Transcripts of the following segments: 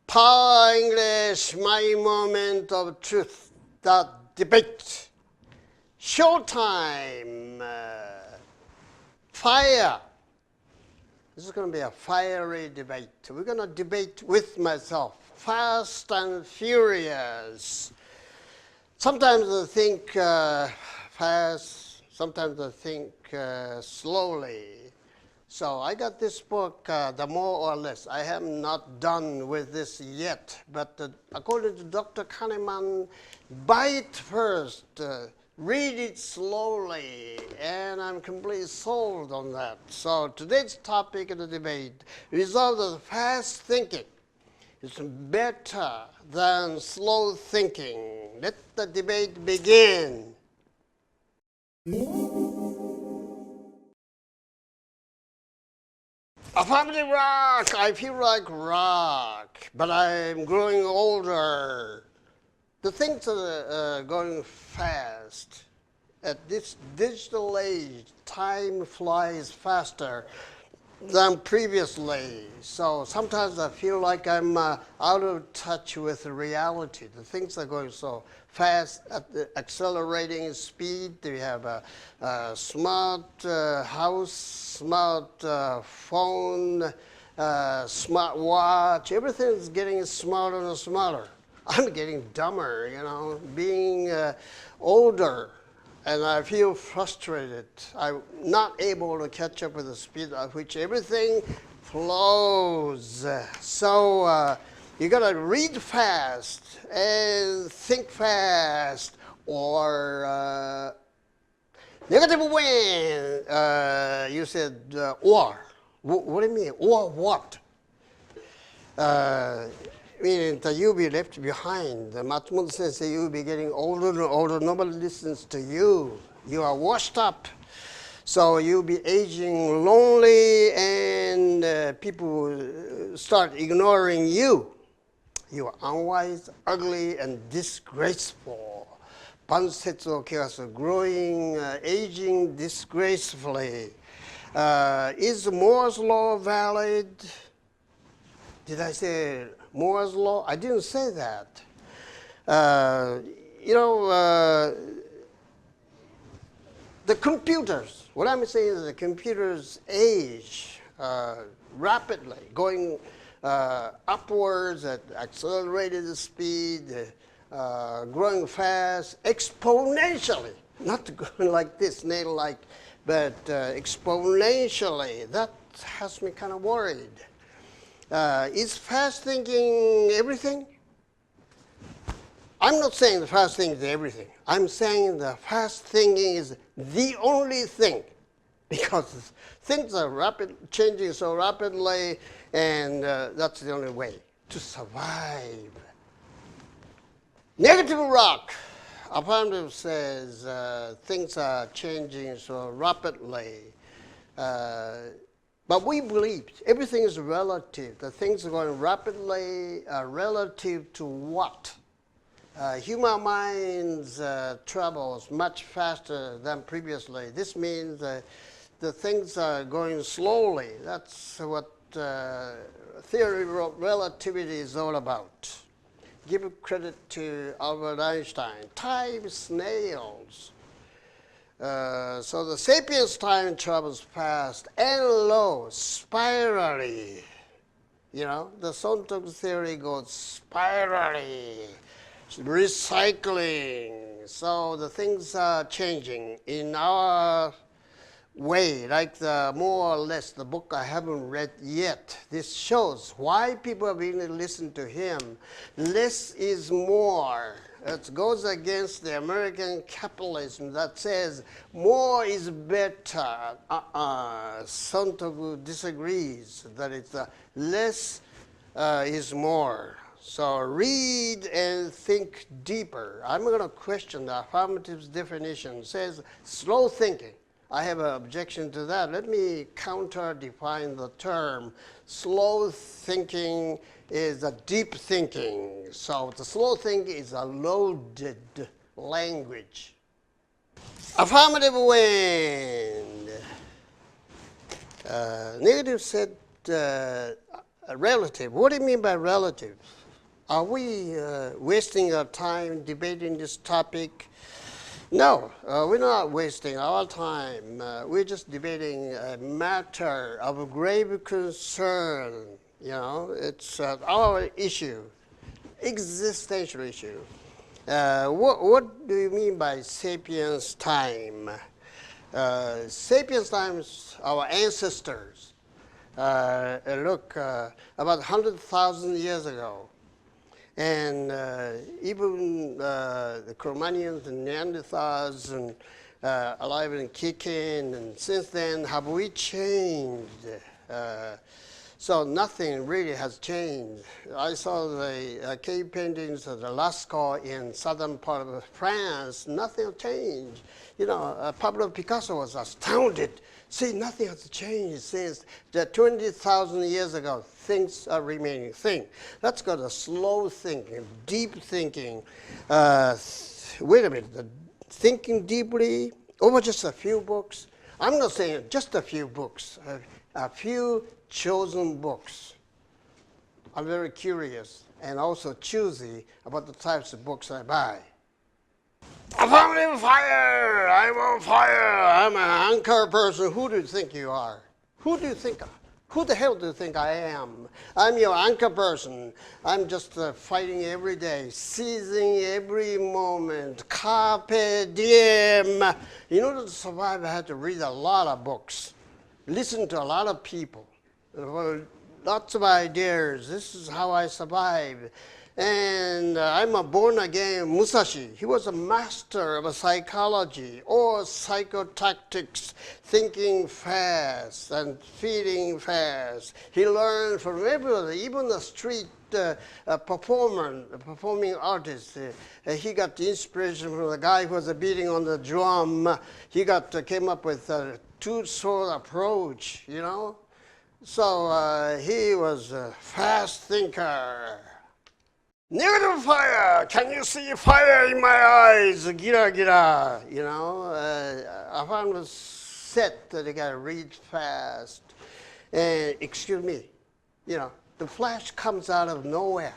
Power English, my moment of truth, the debate. Showtime. Fire. This is going to be a fiery debate. We're going to debate with myself. Fast and furious. Sometimes I think fast, sometimes I think slowly. So I got this book, The More or Less. I am not done with this yet, but according to Dr. Kahneman, buy it first, read it slowly, and I'm completely sold on that. So today's topic of the debate, result of fast thinking is better than slow thinking. Let the debate begin. Affirmative rock! I feel like rock, but I'm growing older. The things are going fast. At this digital age, time flies faster than previously. So sometimes I feel like I'm out of touch with reality. The things are going so fast at the accelerating speed. We have a smart house, smart phone, smart watch. Everything is getting smarter and smarter. I'm getting dumber, you know, being older. And I feel frustrated. I'm not able to catch up with the speed at which everything flows. So you gotta read fast and think fast, or negative when. You said or. What do you mean? Or what? Meaning that you'll be left behind. Matsumoto sensei, you'll be getting older and older. Nobody listens to you. You are washed up. So you'll be aging lonely, and people start ignoring you. You are unwise, ugly, and disgraceful. Bansetsu Kegasu, growing, aging disgracefully. Is Moore's law valid? Did I say Moore's law? I didn't say that. The computers, what I'm saying is the computers age rapidly, going upwards at accelerated speed, growing fast, exponentially. Not going like this, nail-like, but exponentially. That has me kind of worried. Is fast thinking everything? I'm not saying the fast thinking is everything. I'm saying the fast thinking is the only thing, because things are changing so rapidly, and that's the only way to survive. Negative rock. Affirmative says things are changing so rapidly. But we believe everything is relative. The things are going rapidly relative to what? Human minds travels much faster than previously. This means the things are going slowly. That's what theory of relativity is all about. Give credit to Albert Einstein. Time snails. So the sapiens time travels fast and low, spirally. You know, the Sontok theory goes spirally, recycling. So the things are changing in our way, like the More or Less, the book I haven't read yet. This shows why people are beginning to listen to him. Less is more. It goes against the American capitalism that says more is better. Sontoku disagrees that it's less is more. So read and think deeper. I'm going to question the affirmative's definition. It says slow thinking. I have an objection to that. Let me counter-define the term. Slow thinking is a deep thinking. So the slow thinking is a loaded language. Affirmative wind. Negative said relative. What do you mean by relative? Are we wasting our time debating this topic? No, we're not wasting our time. We're just debating a matter of grave concern. You know, it's our issue, existential issue. What do you mean by sapiens time? Sapiens times, our ancestors. Look, about 100,000 years ago. And even the Cro-Magnons and Neanderthals and alive and kicking, and since then, have we changed? So nothing really has changed. I saw the cave paintings of the Lascaux in southern part of France. Nothing changed. You know, Pablo Picasso was astounded. See, nothing has changed since the 20,000 years ago. Things are remaining. Let's go to slow thinking, deep thinking. Wait a minute. Thinking deeply over just a few books. I'm not saying just a few books. A few chosen books. I'm very curious and also choosy about the types of books I buy. Affirmative fire! I'm on fire! I'm an anchor person. Who do you think you are? Who do you think? Who the hell do you think I am? I'm your anchor person. I'm just fighting every day, seizing every moment. Carpe diem. In order to survive, I had to read a lot of books, listen to a lot of people. Lots of ideas. This is how I survive. And I'm a born-again Musashi. He was a master of psychology or psychotactics, thinking fast and feeling fast. He learned from everybody, even the street performing artist. He got the inspiration from the guy who was beating on the drum. He came up with a two-sword approach, you know. So he was a fast thinker. Negative fire! Can you see fire in my eyes? Gira, gira. You know, I found was set that they gotta read fast. And excuse me, you know, the flash comes out of nowhere.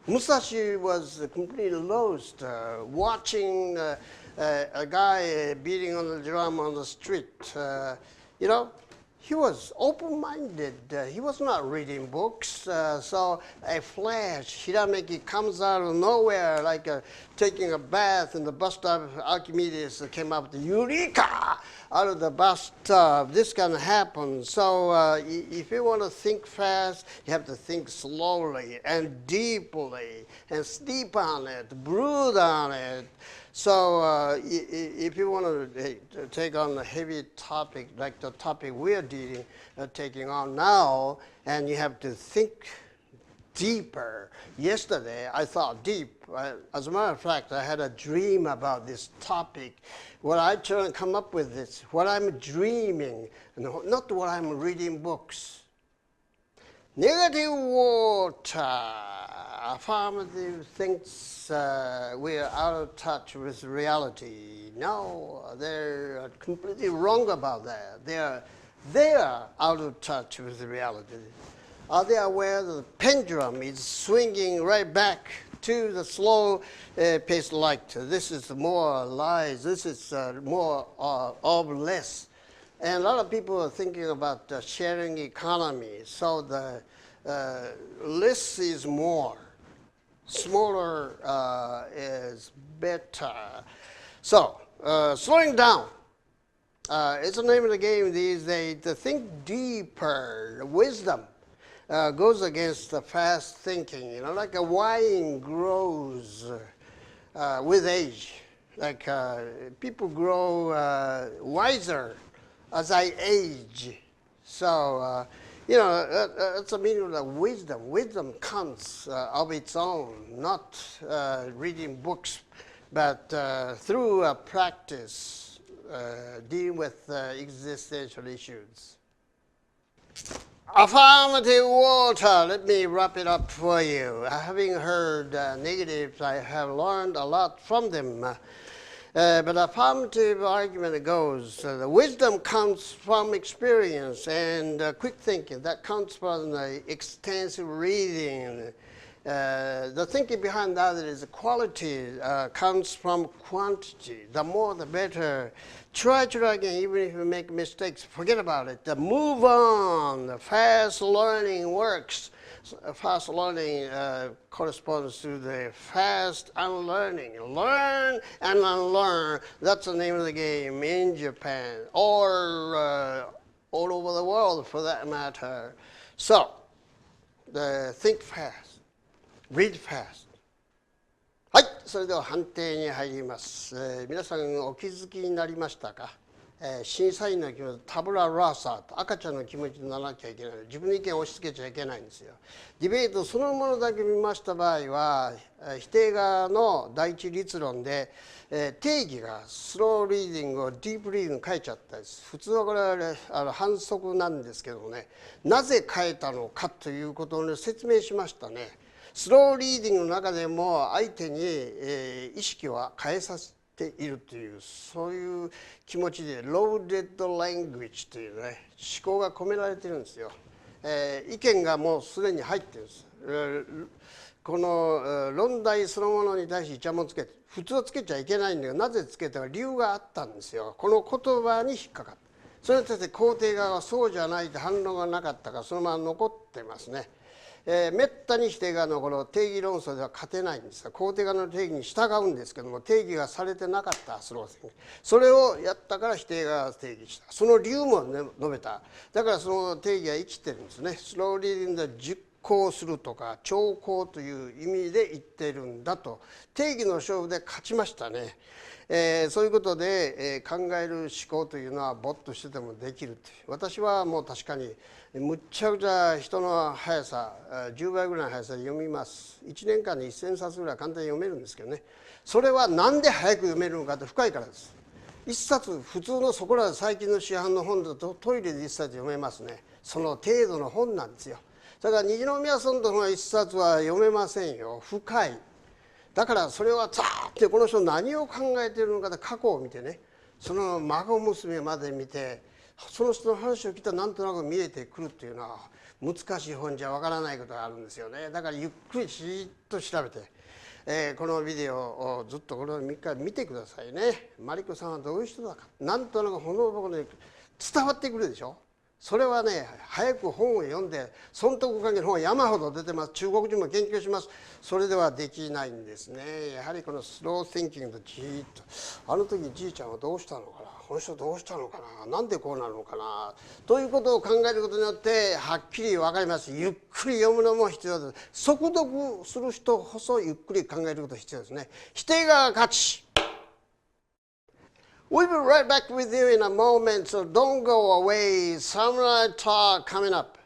Musashi was completely lost, watching a guy beating on the drum on the street. You know, he was open-minded. He was not reading books. So a flash, Hirameki, comes out of nowhere, like taking a bath in the bathtub. Archimedes came up with Eureka out of the bathtub. This can happen. So if you want to think fast, you have to think slowly and deeply and sleep on it, brood on it. So if you want to take on a heavy topic like the topic we're taking on now, and you have to think deeper. Yesterday, I thought deep. As a matter of fact, I had a dream about this topic. What I try to come up with is what I'm dreaming, not what I'm reading books. Negative water. Affirmative thinks we're out of touch with reality. No, they're completely wrong about that. They are out of touch with reality. Are they aware that the pendulum is swinging right back to the slow paced light? This is more lies. This is more of less. And a lot of people are thinking about the sharing economy. So the less is more. Smaller is better. So slowing down. It's the name of the game these days. To think deeper, wisdom goes against the fast thinking. You know, like a wine grows with age. Like people grow wiser as I age. So, you know, that's the meaning of the wisdom. Wisdom comes of its own, not reading books, but through practice, dealing with existential issues. Affirmative water. Let me wrap it up for you. Having heard negatives, I have learned a lot from them. But the affirmative argument goes, the wisdom comes from experience and quick thinking. That comes from the extensive reading. The thinking behind that is quality comes from quantity. The more, the better. Try again, even if you make mistakes. Forget about it. Move on. The fast learning works. Fast learning corresponds to the fast unlearning. Learn and unlearn. That's the name of the game in Japan or all over the world for that matter. So, think fast, read fast. はい、それでは判定に入ります。皆さんお気づきになりましたか？審査員の気持ち、タブララーサーと赤ちゃんの気持ちにならなきゃいけない。自分の意見を押し付けちゃいけないんですよ。ディベートそのものだけ見ました場合は、否定側の第一立論で、定義がスローリーディングをディープリーディング書いちゃったです。普通はこれは反則なんですけどもね、なぜ変えたのかということを、説明しましたね。スローリーディングの中でも相手に、意識を変えさせているというそういう気持ちでローデッド・ラングエッジというね思考が込められているんですよ。意見がもうすでに入ってるんです。この論題そのものに対してイチャモンつけて普通はつけちゃいけないんだけどなぜつけたか理由があったんですよ。この言葉に引っかかった。それに対して肯定側はそうじゃないと反論がなかったからそのまま残ってますね。めったに否定側のこの定義論争では勝てないんですが肯定側の定義に従うんですけども定義がされてなかったスロー選挙それをやったから否定側が定義したその理由も、ね、述べただからその定義は生きてるんですね。スローリーディングで実行するとか兆候という意味で言ってるんだと定義の勝負で勝ちましたね。そういうことで、考える思考というのはぼっとしててもできるという私はもう確かにむっちゃくちゃ人の速さ10倍ぐらいの速さで読みます。1年間に1000冊ぐらい簡単に読めるんですけどねそれはなんで早く読めるのかって深いからです。1冊普通のそこら最近の市販の本だとトイレで1冊読めますね。その程度の本なんですよ。だから虹の宮尊との1冊は読めませんよ。深い。だからそれはザーってこの人何を考えているのかで過去を見てねその孫娘まで見てその人の話を聞いたらなんとなく見えてくるっていうのは難しい本じゃわからないことがあるんですよね。だからゆっくりじっと調べて、このビデオをずっとこの3日見てくださいね。マリコさんはどういう人だかなんとなくほのぼのに伝わってくるでしょ。それはね早く本を読んで損得関係の本は山ほど出てます。中国人も研究します。それではできないんですね。やはりこのスローシンキングとじーっとあの時じいちゃんはどうしたのかなこの人どうしたのかななんでこうなるのかなということを考えることによってはっきり分かります。ゆっくり読むのも必要です。速読する人こそゆっくり考えることが必要ですね。否定が勝ち。We'll be right back with you in a moment, so don't go away. Samurai Talk coming up.